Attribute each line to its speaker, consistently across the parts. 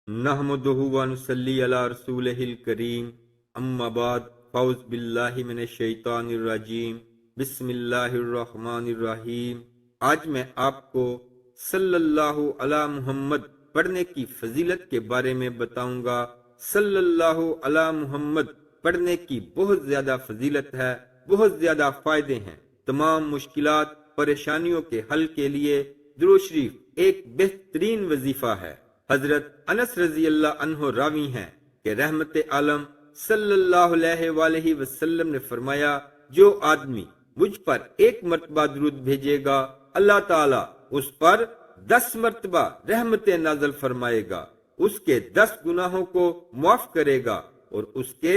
Speaker 1: نحمدہ و نصلی علی رسولہ الکریم، اما بعد، فاعوذ باللہ من الشیطان الرجیم، بسم اللہ الرحمن الرحیم۔ آج میں آپ کو صلی اللہ علی محمد پڑھنے کی فضیلت کے بارے میں بتاؤں گا۔ صلی اللہ علی محمد پڑھنے کی بہت زیادہ فضیلت ہے، بہت زیادہ فائدے ہیں۔ تمام مشکلات، پریشانیوں کے حل کے لیے درود شریف ایک بہترین وظیفہ ہے۔ حضرت انس رضی اللہ عنہ راوی ہیں کہ رحمت عالم صلی اللہ علیہ وآلہ وسلم نے فرمایا، جو آدمی مجھ پر ایک مرتبہ درود بھیجے گا، اللہ تعالیٰ اس پر 10 مرتبہ رحمت نازل فرمائے گا، اس کے 10 گناہوں کو معاف کرے گا اور اس کے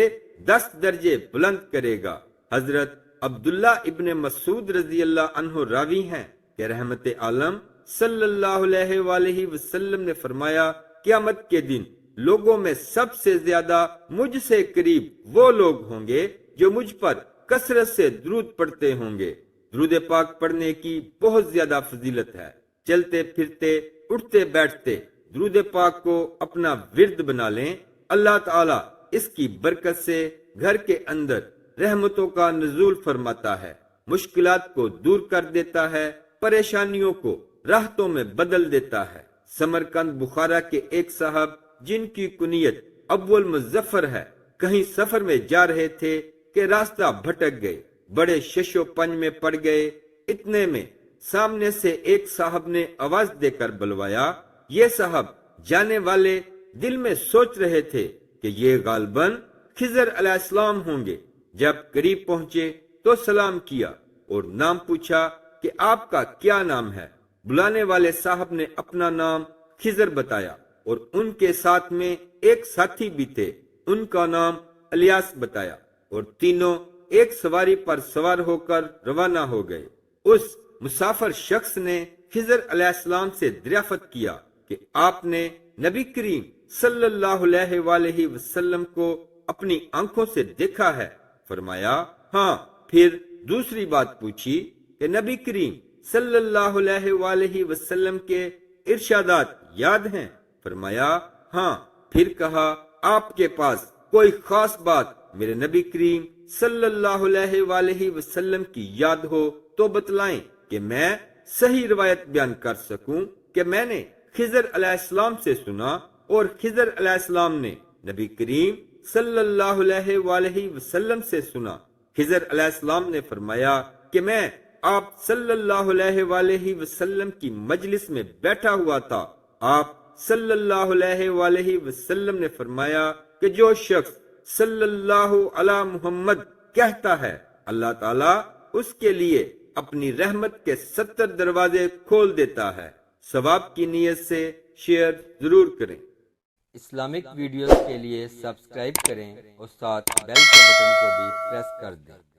Speaker 1: 10 درجے بلند کرے گا۔ حضرت عبداللہ ابن مسعود رضی اللہ عنہ راوی ہیں کہ رحمت عالم صلی اللہ علیہ وآلہ وسلم نے فرمایا، قیامت کے دن لوگوں میں سب سے زیادہ مجھ سے قریب وہ لوگ ہوں گے جو مجھ پر کثرت سے درود پڑھتے ہوں گے۔ درود پاک پڑھنے کی بہت زیادہ فضیلت ہے۔ چلتے پھرتے، اٹھتے بیٹھتے درود پاک کو اپنا ورد بنا لیں، اللہ تعالیٰ اس کی برکت سے گھر کے اندر رحمتوں کا نزول فرماتا ہے، مشکلات کو دور کر دیتا ہے، پریشانیوں کو راحتوں میں بدل دیتا ہے۔ سمرقند بخارا کے ایک صاحب جن کی کنیت ابو المظفر ہے، کہیں سفر میں جا رہے تھے کہ راستہ بھٹک گئے، بڑے شش و پنج میں پڑ گئے۔ اتنے میں سامنے سے ایک صاحب نے آواز دے کر بلوایا۔ یہ صاحب جانے والے دل میں سوچ رہے تھے کہ یہ غالباً خضر علیہ السلام ہوں گے۔ جب قریب پہنچے تو سلام کیا اور نام پوچھا کہ آپ کا کیا نام ہے۔ بلانے والے صاحب نے اپنا نام خضر بتایا اور ان کے ساتھ میں ایک ساتھی بھی تھے، ان کا نام الیاس بتایا، اور تینوں ایک سواری پر سوار ہو کر روانہ ہو گئے۔ اس مسافر شخص نے خضر علیہ السلام سے دریافت کیا کہ آپ نے نبی کریم صلی اللہ علیہ وآلہ وسلم کو اپنی آنکھوں سے دیکھا ہے؟ فرمایا ہاں۔ پھر دوسری بات پوچھی کہ نبی کریم صلی اللہ علیہ وآلہ وسلم کے ارشادات یاد ہیں؟ فرمایا ہاں۔ پھر کہا آپ کے پاس کوئی خاص بات میرے نبی کریم صلی اللہ علیہ وآلہ وسلم کی یاد ہو تو بتلائیں کہ میں صحیح روایت بیان کر سکوں کہ میں نے خضر علیہ السلام سے سنا اور خضر علیہ السلام نے نبی کریم صلی اللہ علیہ وآلہ وسلم سے سنا۔ خضر علیہ السلام نے فرمایا کہ میں آپ صلی اللہ علیہ وآلہ وسلم کی مجلس میں بیٹھا ہوا تھا۔ آپ صلی اللہ علیہ وآلہ وسلم نے فرمایا کہ جو شخص صلی اللہ علی محمد کہتا ہے، اللہ تعالیٰ اس کے لیے اپنی رحمت کے 70 دروازے کھول دیتا ہے۔ ثواب کی نیت سے شیئر ضرور کریں۔
Speaker 2: اسلامک ویڈیوز کے لیے سبسکرائب کریں اور ساتھ بیل کے بٹن کو بھی پریس کر دیں۔